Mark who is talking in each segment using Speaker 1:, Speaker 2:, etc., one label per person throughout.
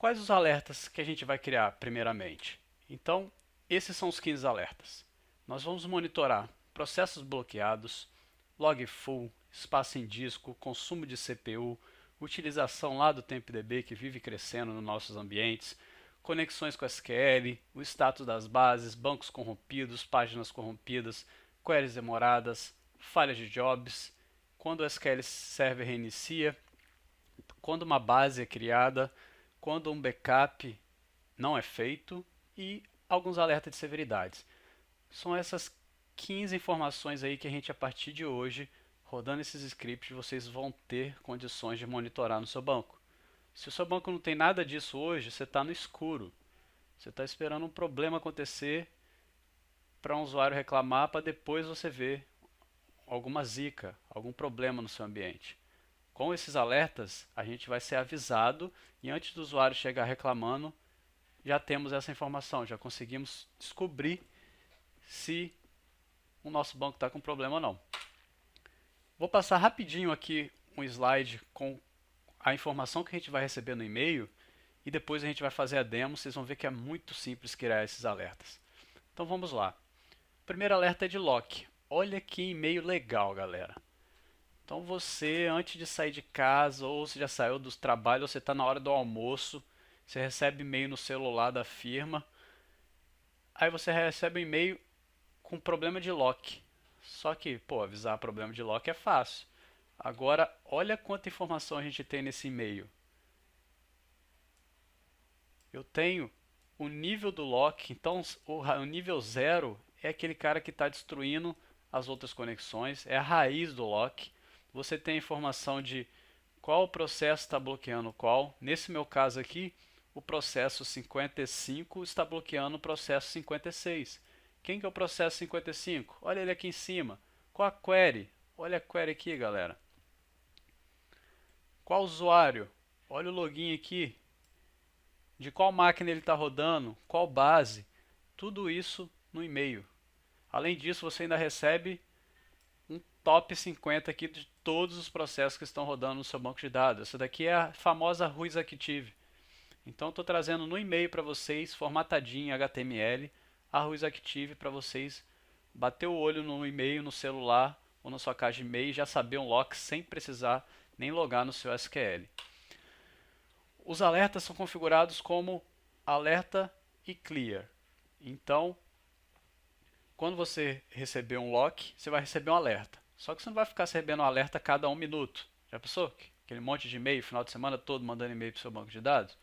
Speaker 1: Quais os alertas que a gente vai criar primeiramente? Então, esses são os 15 alertas. Nós vamos monitorar processos bloqueados, log full, espaço em disco, consumo de CPU, utilização lá do TempDB que vive crescendo nos nossos ambientes, conexões com SQL, o status das bases, bancos corrompidos, páginas corrompidas, queries demoradas, falhas de jobs, quando o SQL Server reinicia, quando uma base é criada, quando um backup não é feito e alguns alertas de severidades. São essas 15 informações aí que a gente, a partir de hoje, rodando esses scripts, vocês vão ter condições de monitorar no seu banco. Se o seu banco não tem nada disso hoje, você está no escuro. Você está esperando um problema acontecer para um usuário reclamar para depois você ver alguma zica, algum problema no seu ambiente. Com esses alertas, a gente vai ser avisado e antes do usuário chegar reclamando, já temos essa informação, já conseguimos descobrir se o nosso banco está com problema ou não. Vou passar rapidinho aqui um slide com a informação que a gente vai receber no e-mail e depois a gente vai fazer a demo, vocês vão ver que é muito simples criar esses alertas. Então vamos lá. O primeiro alerta é de lock. Olha que e-mail legal, galera. Então você, antes de sair de casa, ou se já saiu dos trabalhos, ou você está na hora do almoço, você recebe e-mail no celular da firma, aí você recebe um e-mail com problema de lock. Só que, pô, avisar problema de lock é fácil. Agora, olha quanta informação a gente tem nesse e-mail. Eu tenho o nível do lock, então o nível 0 é aquele cara que está destruindo as outras conexões, é a raiz do lock. Você tem a informação de qual processo está bloqueando qual. Nesse meu caso aqui, o processo 55 está bloqueando o processo 56. Quem que é o processo 55? Olha ele aqui em cima. Qual a query? Olha a query aqui, galera. Qual usuário? Olha o login aqui. De qual máquina ele está rodando? Qual base? Tudo isso no e-mail. Além disso, você ainda recebe um top 50 aqui de todos os processos que estão rodando no seu banco de dados. Essa daqui é a famosa Ruiz Active. Então estou trazendo no e-mail para vocês, formatadinho em HTML, a Ruiz Active para vocês bater o olho no e-mail, no celular ou na sua caixa de e-mail e já saber um lock sem precisar nem logar no seu SQL. Os alertas são configurados como alerta e clear. Então, quando você receber um lock, você vai receber um alerta. Só que você não vai ficar recebendo um alerta a cada 1 minuto. Já pensou? Aquele monte de e-mail, final de semana todo mandando e-mail para o seu banco de dados?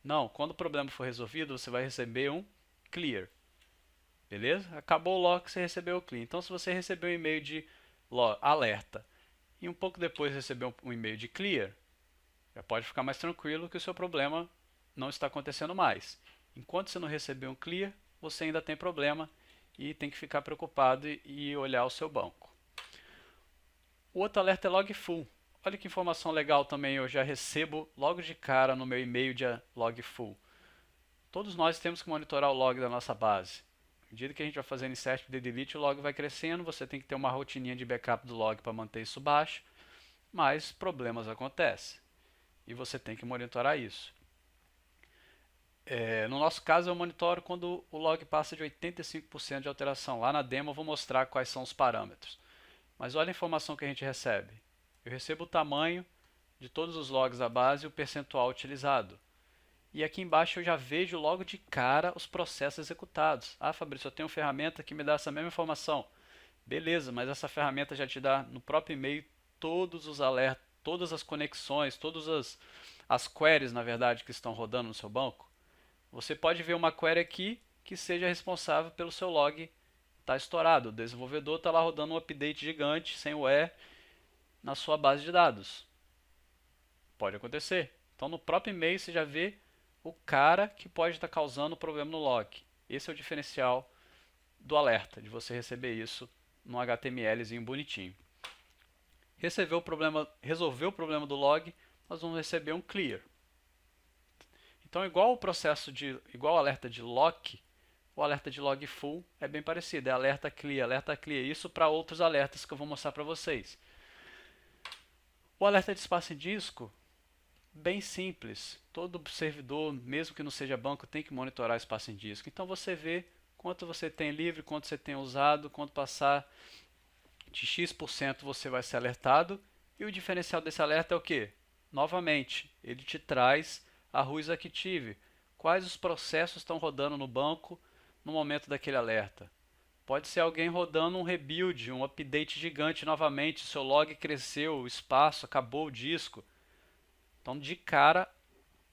Speaker 1: Não, quando o problema for resolvido, você vai receber um clear. Beleza? Acabou o lock, você recebeu o clear. Então, se você recebeu um e-mail de alerta e um pouco depois recebeu um e-mail de clear, já pode ficar mais tranquilo que o seu problema não está acontecendo mais. Enquanto você não receber um clear, você ainda tem problema e tem que ficar preocupado e olhar o seu banco. O outro alerta é log full. Olha que informação legal também, eu já recebo logo de cara no meu e-mail de log full. Todos nós temos que monitorar o log da nossa base. À medida que a gente vai fazendo insert e delete, o log vai crescendo, você tem que ter uma rotininha de backup do log para manter isso baixo, mas problemas acontecem e você tem que monitorar isso. No nosso caso, eu monitoro quando o log passa de 85% de alteração. Lá na demo eu vou mostrar quais são os parâmetros. Mas olha a informação que a gente recebe. Eu recebo o tamanho de todos os logs da base e o percentual utilizado. E aqui embaixo eu já vejo logo de cara os processos executados. Ah, Fabrício, eu tenho uma ferramenta que me dá essa mesma informação. Beleza, mas essa ferramenta já te dá no próprio e-mail todos os alertas, todas as conexões, todas as queries, na verdade, que estão rodando no seu banco. Você pode ver uma query aqui que seja responsável pelo seu log estar estourado. O desenvolvedor está lá rodando um update gigante sem o E na sua base de dados. Pode acontecer. Então no próprio e-mail você já vê o cara que pode estar causando o problema no log. Esse é o diferencial do alerta, de você receber isso no HTMLzinho bonitinho. Resolveu o problema do log, nós vamos receber um clear. Então, igual o alerta de lock, o alerta de log full é bem parecido, é alerta clear. Isso para outros alertas que eu vou mostrar para vocês. O alerta de espaço em disco, bem simples. Todo servidor, mesmo que não seja banco, tem que monitorar espaço em disco. Então você vê quanto você tem livre, quanto você tem usado, quando passar de X% você vai ser alertado. E o diferencial desse alerta é o que? Novamente, ele te traz a Whois Active. Quais os processos estão rodando no banco no momento daquele alerta? Pode ser alguém rodando um rebuild, um update gigante novamente, seu log cresceu, o espaço, acabou o disco. Então, de cara,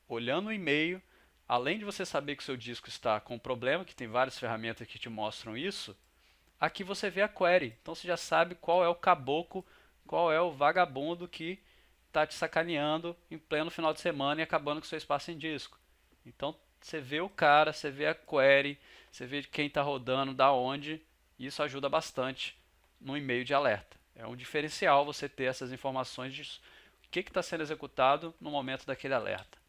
Speaker 1: olhando o e-mail, além de você saber que o seu disco está com problema, que tem várias ferramentas que te mostram isso, aqui você vê a query. Então você já sabe qual é o caboclo, qual é o vagabundo que está te sacaneando em pleno final de semana e acabando com o seu espaço em disco. Então você vê o cara, você vê a query, você vê quem está rodando, da onde, e isso ajuda bastante no e-mail de alerta. É um diferencial você ter essas informações de o que está sendo executado no momento daquele alerta.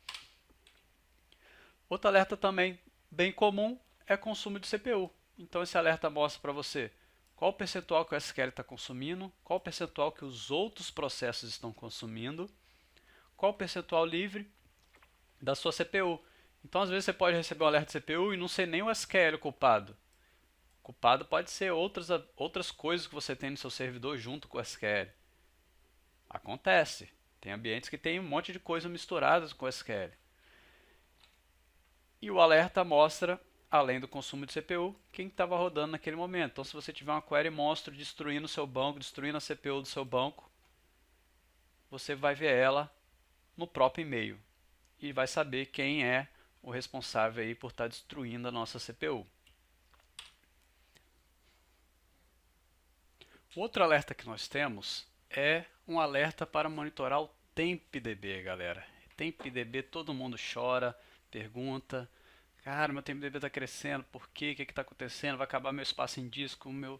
Speaker 1: Outro alerta também bem comum é consumo de CPU. Então esse alerta mostra para você qual o percentual que o SQL está consumindo, qual o percentual que os outros processos estão consumindo, qual o percentual livre da sua CPU. Então às vezes você pode receber um alerta de CPU e não ser nem o SQL culpado. O culpado pode ser outras coisas que você tem no seu servidor junto com o SQL. Acontece. Tem ambientes que tem um monte de coisa misturadas com o SQL. E o alerta mostra, além do consumo de CPU, quem estava rodando naquele momento. Então, se você tiver uma query monstro destruindo o seu banco, destruindo a CPU do seu banco, você vai ver ela no próprio e-mail e vai saber quem é o responsável aí por estar destruindo a nossa CPU. O outro alerta que nós temos é um alerta para monitorar o TempDB, galera. TempDB, todo mundo chora, pergunta: cara, meu TempDB está crescendo, por quê? O que está acontecendo? Vai acabar meu espaço em disco, meu...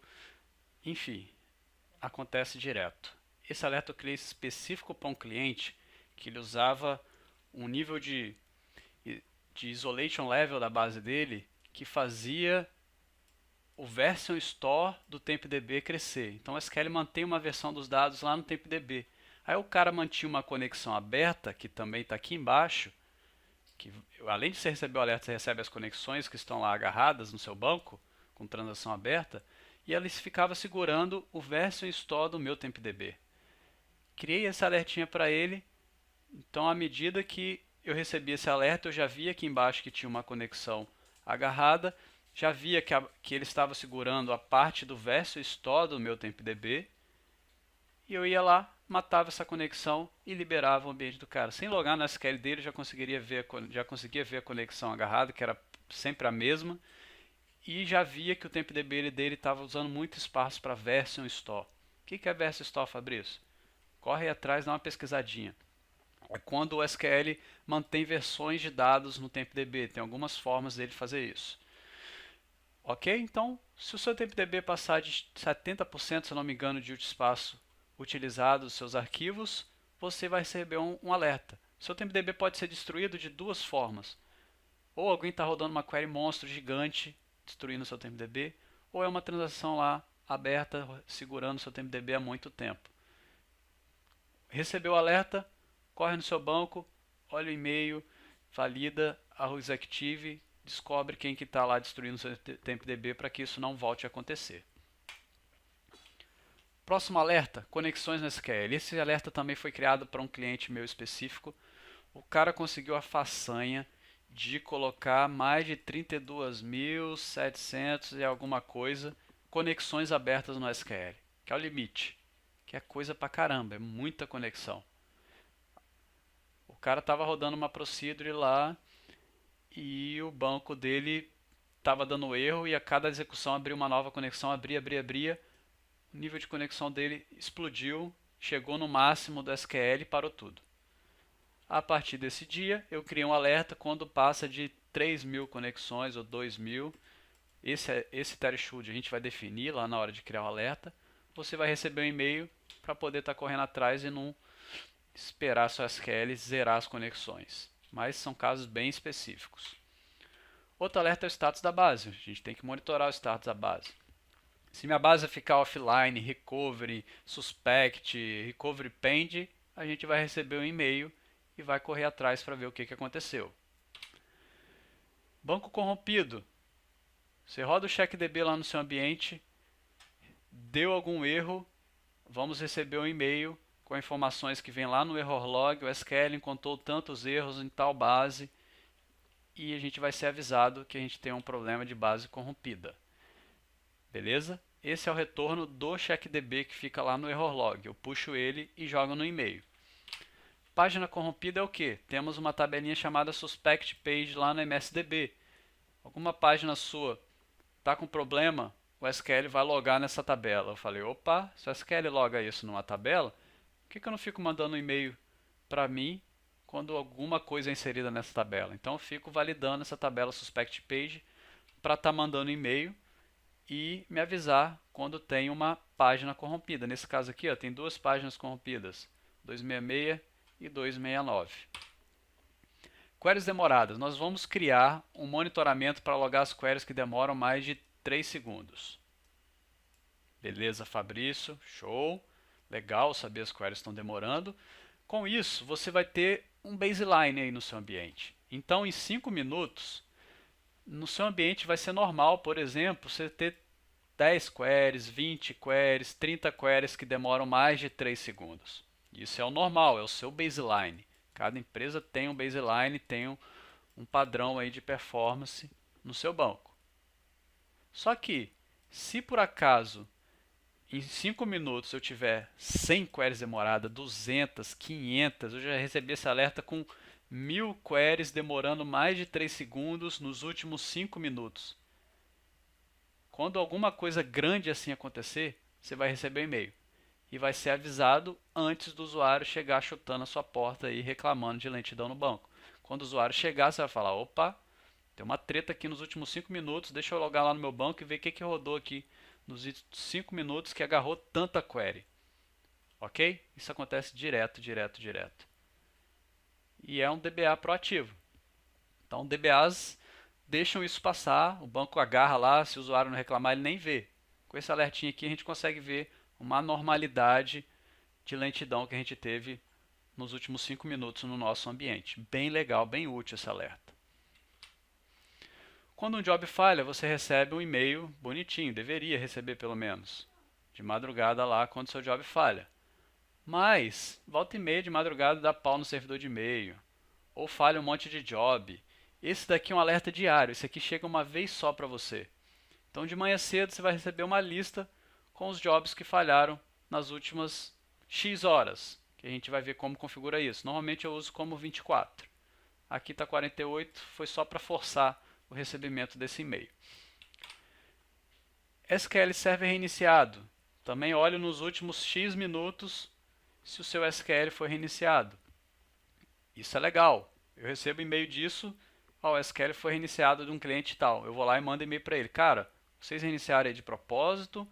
Speaker 1: Enfim, acontece direto. Esse alerta eu criei específico para um cliente que ele usava um nível de isolation level da base dele que fazia o version store do TempDB crescer. Então o SQL mantém uma versão dos dados lá no TempDB. Aí o cara mantinha uma conexão aberta, que também está aqui embaixo, que além de você receber o alerta, você recebe as conexões que estão lá agarradas no seu banco, com transação aberta, e ela ficava segurando o version store do meu TempDB. Criei esse alertinha para ele, então à medida que eu recebia esse alerta, eu já via aqui embaixo que tinha uma conexão agarrada, já via que ele estava segurando a parte do version store do meu TempDB, e eu ia lá, matava essa conexão e liberava o ambiente do cara. Sem logar no SQL dele, já conseguia ver a conexão agarrada, que era sempre a mesma, e já via que o TempDB dele estava usando muito espaço para version store. O que é version store, Fabrício? Corre aí atrás, dá uma pesquisadinha. É quando o SQL mantém versões de dados no TempDB. Tem algumas formas dele fazer isso. Ok? Então, se o seu TempDB passar de 70%, se eu não me engano, de espaço utilizado dos seus arquivos, você vai receber um alerta. Seu TempDB pode ser destruído de duas formas. Ou alguém está rodando uma query monstro gigante, destruindo o seu TempDB, ou é uma transação lá aberta, segurando o seu TempDB há muito tempo. Recebeu o alerta, corre no seu banco, olha o e-mail, valida a Whois Active, descobre quem que está lá destruindo o seu TempDB para que isso não volte a acontecer. Próximo alerta, conexões no SQL. Esse alerta também foi criado para um cliente meu específico. O cara conseguiu a façanha de colocar mais de 32.700 e alguma coisa conexões abertas no SQL, que é o limite, que é coisa pra caramba, é muita conexão. O cara estava rodando uma procedure lá e o banco dele estava dando erro e a cada execução abria uma nova conexão, abria. O nível de conexão dele explodiu, chegou no máximo do SQL e parou tudo. A partir desse dia, eu criei um alerta quando passa de 3.000 conexões ou 2.000. Esse threshold a gente vai definir lá na hora de criar o alerta. Você vai receber um e-mail para poder estar correndo atrás e não esperar sua SQL zerar as conexões. Mas são casos bem específicos. Outro alerta é o status da base. A gente tem que monitorar o status da base. Se minha base ficar offline, recovery, suspect, recovery pend, a gente vai receber um e-mail e vai correr atrás para ver o que aconteceu. Banco corrompido. Você roda o CheckDB lá no seu ambiente, deu algum erro, vamos receber um e-mail com informações que vem lá no error log, o SQL encontrou tantos erros em tal base, e a gente vai ser avisado que a gente tem um problema de base corrompida. Beleza? Esse é o retorno do CheckDB que fica lá no error log. Eu puxo ele e jogo no e-mail. Página corrompida é o que? Temos uma tabelinha chamada Suspect Page lá no MSDB. Alguma página sua está com problema, o SQL vai logar nessa tabela. Eu falei, opa, se o SQL loga isso numa tabela, por que eu não fico mandando um e-mail para mim quando alguma coisa é inserida nessa tabela? Então eu fico validando essa tabela Suspect Page para estar mandando e-mail e me avisar quando tem uma página corrompida. Nesse caso aqui, ó, tem duas páginas corrompidas, 266 e 269. Queries demoradas. Nós vamos criar um monitoramento para logar as queries que demoram mais de 3 segundos. Beleza, Fabrício? Show! Legal saber as queries estão demorando. Com isso, você vai ter um baseline aí no seu ambiente. Então, em 5 minutos, no seu ambiente vai ser normal, por exemplo, você ter 10 queries, 20 queries, 30 queries que demoram mais de 3 segundos. Isso é o normal, é o seu baseline. Cada empresa tem um baseline, tem um padrão aí de performance no seu banco. Só que, se por acaso em 5 minutos eu tiver 100 queries demoradas, 200, 500, eu já recebi esse alerta com 1000 queries demorando mais de 3 segundos nos últimos 5 minutos. Quando alguma coisa grande assim acontecer, você vai receber um e-mail e vai ser avisado antes do usuário chegar chutando a sua porta e reclamando de lentidão no banco. Quando o usuário chegar, você vai falar, opa, tem uma treta aqui nos últimos 5 minutos, deixa eu logar lá no meu banco e ver o que rodou aqui nos 5 minutos que agarrou tanta query. Ok? Isso acontece direto. E é um DBA proativo. Então, DBAs deixam isso passar, o banco agarra lá, se o usuário não reclamar, ele nem vê. Com esse alertinho aqui, a gente consegue ver uma anormalidade de lentidão que a gente teve nos últimos 5 minutos no nosso ambiente. Bem legal, bem útil esse alerta. Quando um job falha, você recebe um e-mail bonitinho, deveria receber pelo menos, de madrugada lá quando seu job falha. Mas, volta e meia de madrugada dá pau no servidor de e-mail, ou falha um monte de job. Esse daqui é um alerta diário, esse aqui chega uma vez só para você. Então de manhã cedo você vai receber uma lista com os jobs que falharam nas últimas X horas, que a gente vai ver como configura isso. Normalmente eu uso como 24. Aqui está 48, foi só para forçar o recebimento desse e-mail. SQL Server reiniciado. Também olho nos últimos X minutos se o seu SQL foi reiniciado. Isso é legal. Eu recebo e-mail disso, o SQL foi reiniciado de um cliente tal. Eu vou lá e mando e-mail para ele. Cara, vocês reiniciaram aí de propósito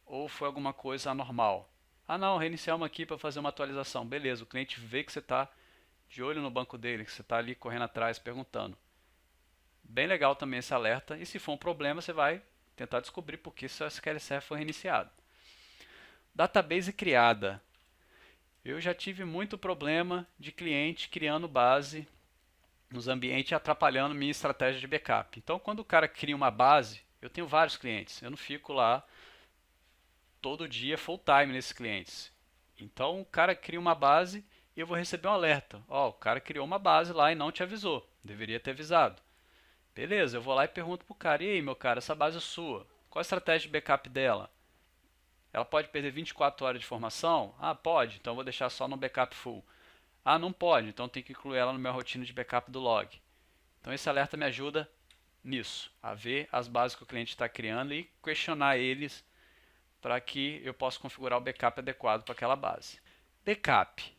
Speaker 1: ou foi alguma coisa anormal? Ah não, reiniciamos aqui para fazer uma atualização. Beleza, o cliente vê que você está de olho no banco dele, que você está ali correndo atrás perguntando. Bem legal também esse alerta. E se for um problema, você vai tentar descobrir por que seu SQL Server foi reiniciado. Database criada. Eu já tive muito problema de cliente criando base nos ambientes atrapalhando minha estratégia de backup. Então, quando o cara cria uma base, eu tenho vários clientes. Eu não fico lá todo dia full time nesses clientes. Então, o cara cria uma base e eu vou receber um alerta. Ó, o cara criou uma base lá e não te avisou. Deveria ter avisado. Beleza, eu vou lá e pergunto pro cara, e aí, meu cara, essa base é sua? Qual a estratégia de backup dela? Ela pode perder 24 horas de informação? Ah, pode, então eu vou deixar só no backup full. Ah, não pode, então tem que incluir ela na minha rotina de backup do log. Então esse alerta me ajuda nisso, a ver as bases que o cliente está criando e questionar eles para que eu possa configurar o backup adequado para aquela base. Backup.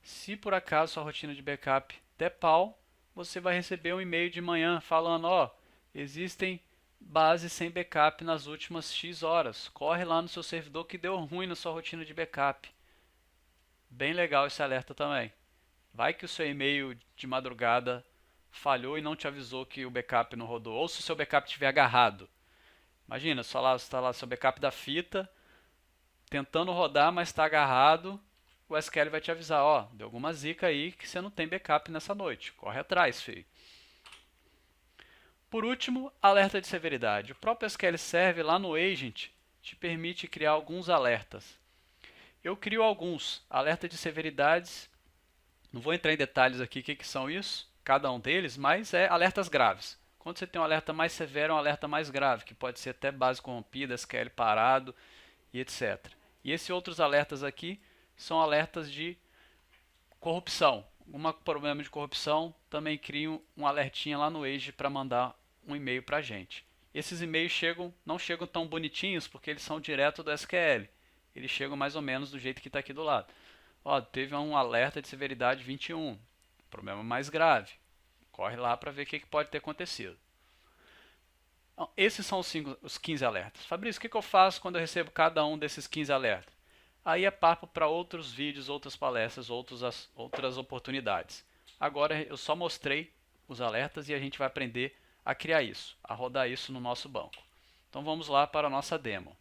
Speaker 1: Se por acaso sua rotina de backup der pau, você vai receber um e-mail de manhã falando, ó, existem bases sem backup nas últimas X horas. Corre lá no seu servidor que deu ruim na sua rotina de backup. Bem legal esse alerta também. Vai que o seu e-mail de madrugada falhou e não te avisou que o backup não rodou. Ou se o seu backup estiver agarrado. Imagina, só lá está lá seu backup da fita, tentando rodar, mas está agarrado. o SQL vai te avisar, ó, deu alguma zica aí que você não tem backup nessa noite. Corre atrás, filho. Por último, alerta de severidade. O próprio SQL Server lá no Agent te permite criar alguns alertas. Eu crio alguns alertas de severidades. Não vou entrar em detalhes aqui o que são isso, cada um deles, mas é alertas graves. Quando você tem um alerta mais severo, é um alerta mais grave, que pode ser até base corrompida, SQL parado e etc. E esses outros alertas aqui são alertas de corrupção. Um problema de corrupção, também crio um alertinha lá no Age para mandar um e-mail para a gente. Esses e-mails não chegam tão bonitinhos porque eles são direto do SQL. Eles chegam mais ou menos do jeito que está aqui do lado. Ó, teve um alerta de severidade 21, problema mais grave. Corre lá para ver o que pode ter acontecido. Então, esses são os 15 alertas. Fabrício, o que eu faço quando eu recebo cada um desses 15 alertas? Aí é papo para outros vídeos, outras palestras, outras oportunidades. Agora eu só mostrei os alertas e a gente vai aprender a criar isso, a rodar isso no nosso banco. Então vamos lá para a nossa demo.